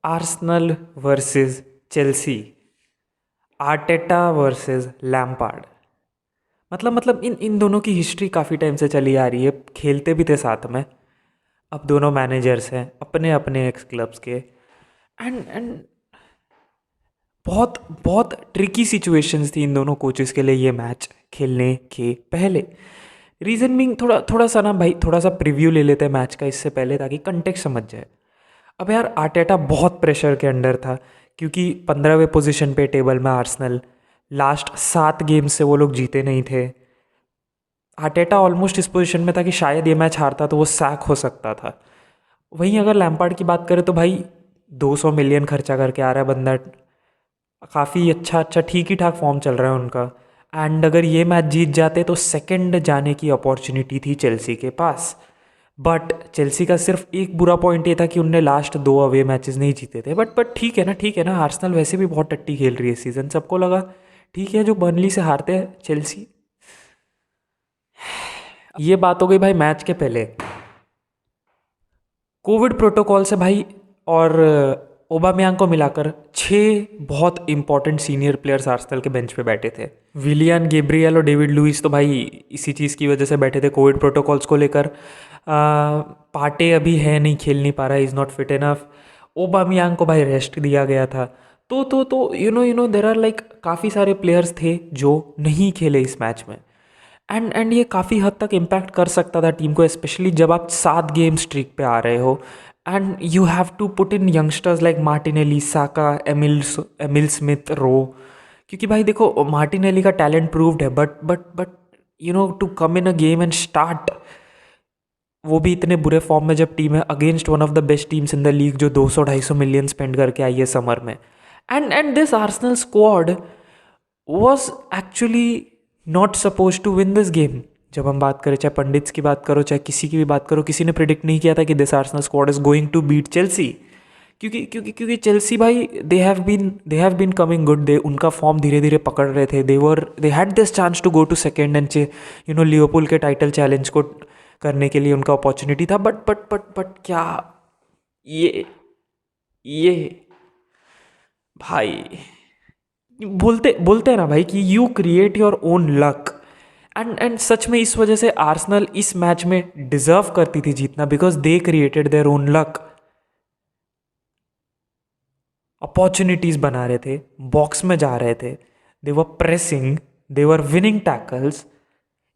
Arsenal versus Chelsea, Arteta versus Lampard. मतलब इन दोनों की हिस्ट्री काफ़ी टाइम से चली आ रही है, खेलते भी थे साथ में। अब दोनों मैनेजर्स हैं अपने अपने एक्स क्लब्स के। एंड बहुत बहुत ट्रिकी सिचुएशंस थी इन दोनों कोचेस के लिए ये मैच खेलने के पहले। रीज़न बीइंग थोड़ा थोड़ा सा ना भाई, थोड़ा सा प्रीव्यू ले लेते हैं मैच का इससे पहले, ताकि कंटेक्स्ट समझ जाए। अब यार आर्टेटा बहुत प्रेशर के अंडर था, क्योंकि 15वें पोजीशन पे टेबल में आर्सेनल, लास्ट 7 गेम से वो लोग जीते नहीं थे। आर्टेटा ऑलमोस्ट इस पोजीशन में था कि शायद ये मैच हारता तो वो सैक हो सकता था। वहीं अगर लैम्पार्ड की बात करें तो भाई 200 मिलियन खर्चा करके आ रहा है बंदा, काफ़ी अच्छा अच्छा ठीक ही ठाक फॉर्म चल रहा है उनका। एंड अगर ये मैच जीत जाते तो सेकंड जाने की अपॉर्चुनिटी थी चेल्सी के पास। बट चेल्सी का सिर्फ एक बुरा पॉइंट ये था कि उनने लास्ट 2 अवे मैचेस नहीं जीते थे। बट ठीक है ना, ठीक है ना, आर्सेनल वैसे भी बहुत टट्टी खेल रही है सीजन, सबको लगा ठीक है जो बर्नली से हारते हैं चेल्सी। ये बात हो गई भाई मैच के पहले। कोविड प्रोटोकॉल से भाई और ओबामयांग को मिलाकर 6 बहुत इंपॉर्टेंट सीनियर प्लेयर्स आर्सेनल के बेंच पे बैठे थे। विलियन, गैब्रियल और डेविड लुइस तो भाई इसी चीज़ की वजह से बैठे थे, कोविड प्रोटोकॉल्स को लेकर। पार्टे अभी है नहीं, खेल नहीं पा रहा, is not fit enough. Aubameyang को भाई रेस्ट दिया गया था। तो you know there are like काफ़ी सारे प्लेयर्स थे जो नहीं खेले इस मैच में। एंड ये काफ़ी हद तक इम्पैक्ट कर सकता था टीम को, स्पेशली जब आप 7 गेम स्ट्रीक पे आ रहे हो। And you have to put in youngsters like Martinelli, Saka, Emile Smith Rowe. क्योंकि भाई देखो मार्टिनेली का टैलेंट प्रूव्ड है, but you know to come in a game and start, वो भी इतने बुरे फॉर्म में जब टीम है against one of the best teams in the league जो 200-250 मिलियन स्पेंड करके आई है समर में। And this Arsenal squad was actually not suppose to win this game. जब हम बात करें, चाहे पंडित्स की बात करो चाहे किसी की भी बात करो, किसी ने प्रिडिक्ट नहीं किया था कि this Arsenal squad is going to beat Chelsea. क्योंकि चेल्सी भाई they have been coming good, they उनका फॉर्म धीरे धीरे पकड़ रहे थे। They had this chance to go to second and you know Liverpool के टाइटल चैलेंज को करने के लिए उनका अपॉर्चुनिटी था। बट क्या ये भाई, बोलते बोलते हैं ना भाई कि you create your own luck. And such में इस वजह से आर्सेनल इस मैच में डिजर्व करती थी जीतना, because they created their own luck. Opportunities बना रहे थे, बॉक्स में जा रहे थे, दे वर pressing, they were winning tackles.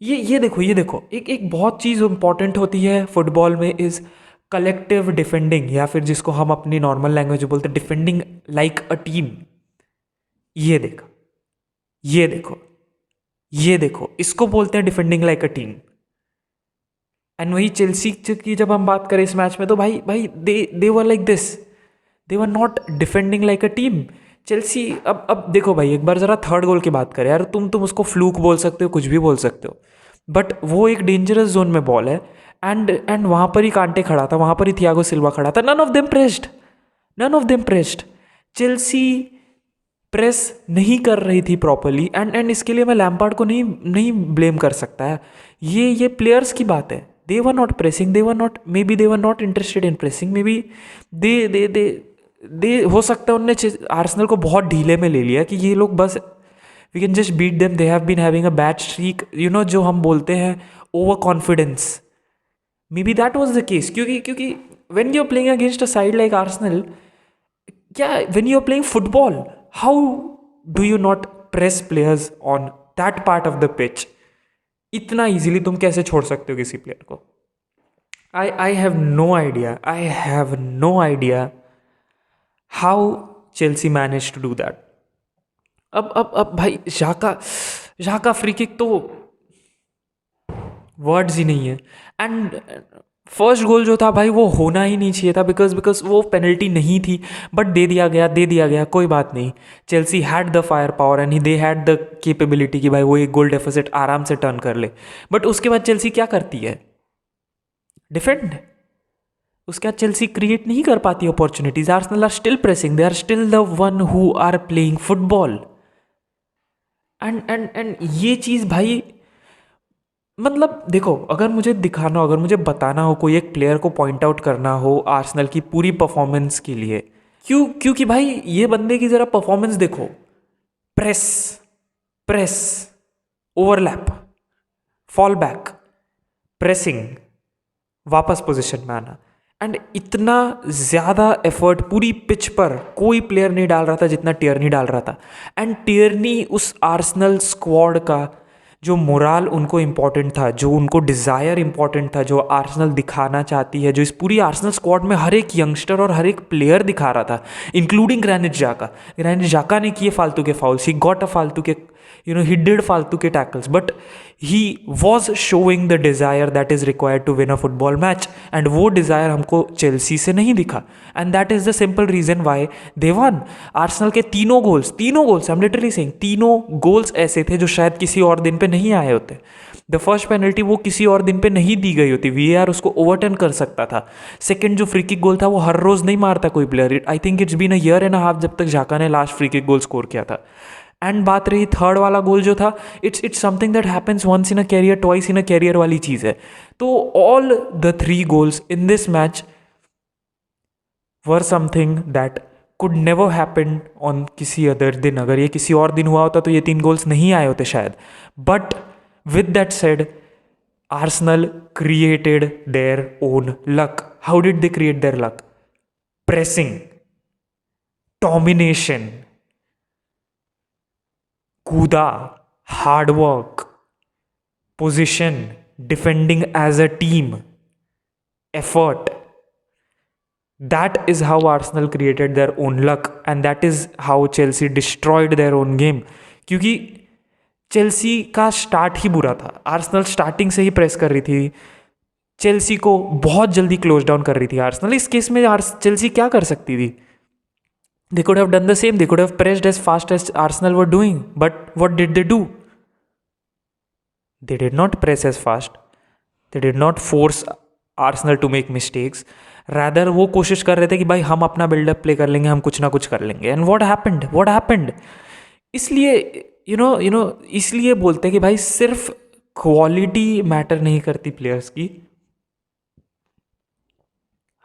ये देखो एक एक बहुत चीज़ इंपॉर्टेंट होती है फुटबॉल में, इज कलेक्टिव डिफेंडिंग, या फिर जिसको हम अपनी नॉर्मल लैंग्वेज में बोलते हैं डिफेंडिंग लाइक अ टीम। ये देखो ये देखो ये देखो, इसको बोलते हैं defending like a team. And वही चेल्सी की जब हम बात करें इस मैच में, तो भाई भाई they were like this, they were not defending like a team. Chelsea, अब देखो भाई एक बार जरा थर्ड गोल की बात करें यार, तुम उसको फ्लूक बोल सकते हो, कुछ भी बोल सकते हो, बट वो एक डेंजरस जोन में बॉल है। एंड वहाँ पर ही कांटे खड़ा था, वहाँ पर ही थियागो सिल्वा खड़ा था। None of them pressed, none of them pressed. Chelsea press नहीं कर रही थी प्रॉपरली। एंड इसके लिए मैं लैम्पार्ड को नहीं नहीं ब्लेम कर सकता है। ये प्लेयर्स की बात है, they were not pressing, they were not, maybe they were not interested in pressing, maybe they हो सकता है उनने आर्सेनल को बहुत ढीले में ले लिया कि ये लोग बस we can just beat them, they have been having a bad streak, you know जो हम बोलते हैं over confidence. Maybe that was the case, क्योंकि when you are playing against a side like Arsenal, क्या when you are playing football, how do you not press players on that part of the pitch? इतना easily तुम कैसे छोड़ सकते हो किसी player को? I have no idea, I have no idea how Chelsea manage to do that. अब भाई जाका फ्री किक तो वर्ड्स ही नहीं है। एंड फर्स्ट गोल जो था भाई वो होना ही नहीं चाहिए था, बिकॉज वो पेनल्टी नहीं थी, बट दे दिया गया, कोई बात नहीं। Chelsea had the fire power and they had the capability कि भाई वो एक गोल डेफिसिट आराम से टर्न कर ले। बट उसके बाद चेल्सी क्या करती है? डिफेंड। उसके बाद चेल्सी क्रिएट नहीं कर पाती opportunities. Arsenal are still pressing, they are still the one who are playing football. And ये चीज़ भाई, मतलब देखो, अगर मुझे दिखाना हो, अगर मुझे बताना हो, कोई एक प्लेयर को पॉइंट आउट करना हो आर्सेनल की पूरी परफॉर्मेंस के लिए, क्योंकि भाई ये बंदे की जरा परफॉर्मेंस देखो, press, press, overlap, fall back, pressing, वापस पोजीशन में आना, एंड इतना ज़्यादा एफर्ट पूरी पिच पर कोई प्लेयर नहीं डाल रहा था जितना टियरनी डाल रहा था। एंड टियरनी उस आर्सेनल स्क्वाड का जो मोराल उनको इम्पोर्टेंट था, जो उनको डिज़ायर इम्पोर्टेंट था, जो आर्सेनल दिखाना चाहती है, जो इस पूरी आर्सेनल स्क्वाड में हर एक यंगस्टर और हर एक प्लेयर दिखा रहा था, इंक्लूडिंग ग्रैनिट जाका। ग्रैनिट जाका ने किए फालतू के फाउल्स, ही गॉट अ फालतू के he did फालतू के tackles, but he was showing the desire that is required to win a football match, and वो desire हमको चेल्सी से नहीं दिखा, and that is the simple reason why they won। Arsenal के तीनों goals I am literally saying, तीनों goals ऐसे थे जो शायद किसी और दिन पे नहीं आए होते। द फर्स्ट पेनल्टी वो किसी और दिन पे नहीं दी गई होती, वीएआर उसको ओवरटर्न कर सकता था। सेकंड जो फ्री किक गोल था वो हर रोज नहीं मारता कोई player, I think it's been a year and a half जब तक झाका ने last free kick goal score किया था। एंड बात रही थर्ड वाला गोल जो था, it's something that happens once in a career, twice in a career वाली चीज़ है। तो all the 3 goals in this match were something that could never happen on किसी अदर दिन। अगर ये किसी और दिन हुआ होता तो ये 3 गोल्स नहीं आए होते शायद। But with that said, Arsenal created their own luck. How did they create their luck? Pressing, domination, कूदा, hard work, position, defending as a team, effort. That is how Arsenal created their own luck, and that is how Chelsea destroyed their own game। क्योंकि Chelsea का start ही बुरा था। Arsenal starting से ही press कर रही थी, Chelsea को बहुत जल्दी क्लोज डाउन कर रही थी आर्सेनल। इस केस में चेल्सी क्या कर सकती थी? They could have done the same. They could have pressed as fast as Arsenal were doing. But what did they do? They did not press as fast. They did not force Arsenal to make mistakes. Rather वो कोशिश कर रहे थे कि भाई हम अपना buildup play कर लेंगे, हम कुछ ना कुछ कर लेंगे। And what happened? इसलिए इसलिए बोलते हैं कि भाई सिर्फ क्वालिटी मैटर नहीं करती प्लेयर्स की,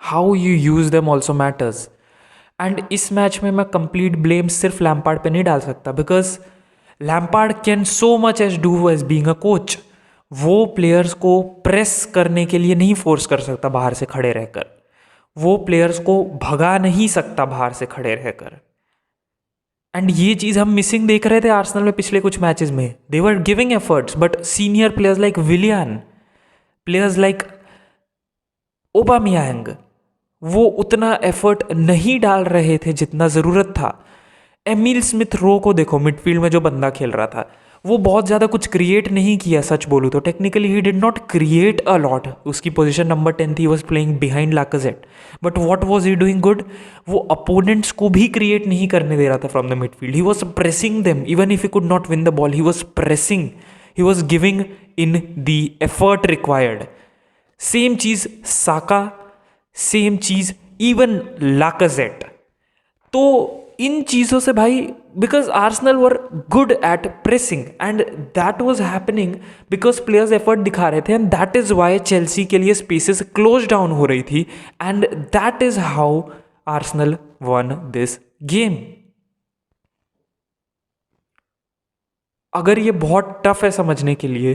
how you use them also matters. And इस मैच में मैं कंप्लीट ब्लेम सिर्फ लैम्पार्ड पे नहीं डाल सकता, because Lampard can so much as do as being a coach. वो प्लेयर्स को प्रेस करने के लिए नहीं फोर्स कर सकता बाहर से खड़े रहकर, वो प्लेयर्स को भगा नहीं सकता बाहर से खड़े रहकर। एंड ये चीज़ हम मिसिंग देख रहे थे आर्सेनल में पिछले कुछ मैचेस में। They were giving efforts, but senior players like Willian, players like Aubameyang, वो उतना एफर्ट नहीं डाल रहे थे जितना ज़रूरत था। एमिल स्मिथ रो को देखो, मिडफील्ड में जो बंदा खेल रहा था, वो बहुत ज़्यादा कुछ क्रिएट नहीं किया। सच बोलूँ तो technically he did not create a lot. उसकी पोजीशन नंबर 10 थी, was playing behind Lacazette. But what was he doing good? वो अपोनेंट्स को भी क्रिएट नहीं करने दे रहा था from the midfield. He was pressing them even if he could not win the ball, he was pressing, he was giving in the effort required. Same cheese Saka, same cheese even Lacazette. तो इन चीज़ों से भाई, because Arsenal were good at pressing and that was happening because players effort दिखा रहे थे, and that is why Chelsea के लिए spaces close down हो रही थी, and that is how Arsenal won this game. अगर ये बहुत टफ है समझने के लिए,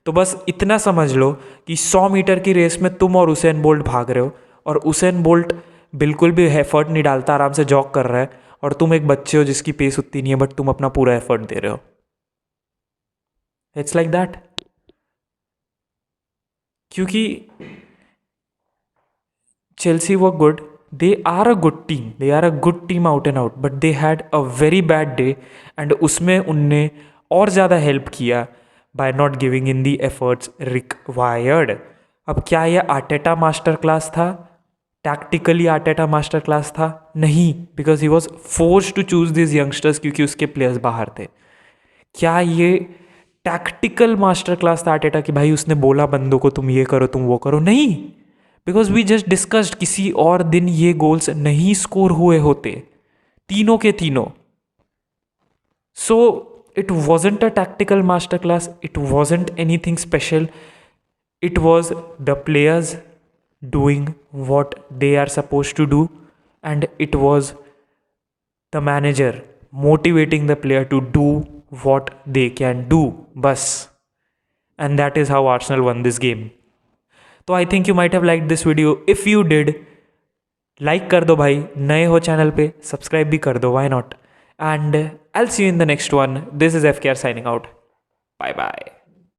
तो बस इतना समझ लो कि 100 मीटर की रेस में तुम और उसेन बोल्ट भाग रहे हो, और उसेन बोल्ट बिल्कुल भी एफर्ट नहीं डालता, आराम से जॉग कर रहा है, और तुम एक बच्चे हो जिसकी पेस उतनी नहीं है, बट तुम अपना पूरा एफर्ट दे रहे हो। It's like that. क्योंकि चेल्सी वो good, they are a good team, they are a good team out and out, but they had a very bad day, and उसमें उनने और ज़्यादा हेल्प किया by not giving in the efforts required. अब क्या यह Arteta master class था? Tactically Arteta master class था? नहीं, because he was force to choose this youngsters क्योंकि उसके प्लेयर्स बाहर थे। क्या ये टैक्टिकल मास्टर क्लास था आर्टेटा कि भाई उसने बोला बंदों को तुम ये करो तुम वो करो? नहीं, बिकॉज वी जस्ट डिस्कस्ड, किसी और दिन ये गोल्स नहीं स्कोर हुए होते, तीनों के तीनों। सो it wasn't a tactical masterclass, it wasn't anything special, it was the players doing what they are supposed to do, and it was the manager motivating the player to do what they can do, बस. And that is how Arsenal won this game. तो I think you might have like this video. If you did, like कर दो भाई. नए हो channel पे, subscribe भी कर दो, why not. And I will see you in the next one. This is FKR signing out. Bye bye.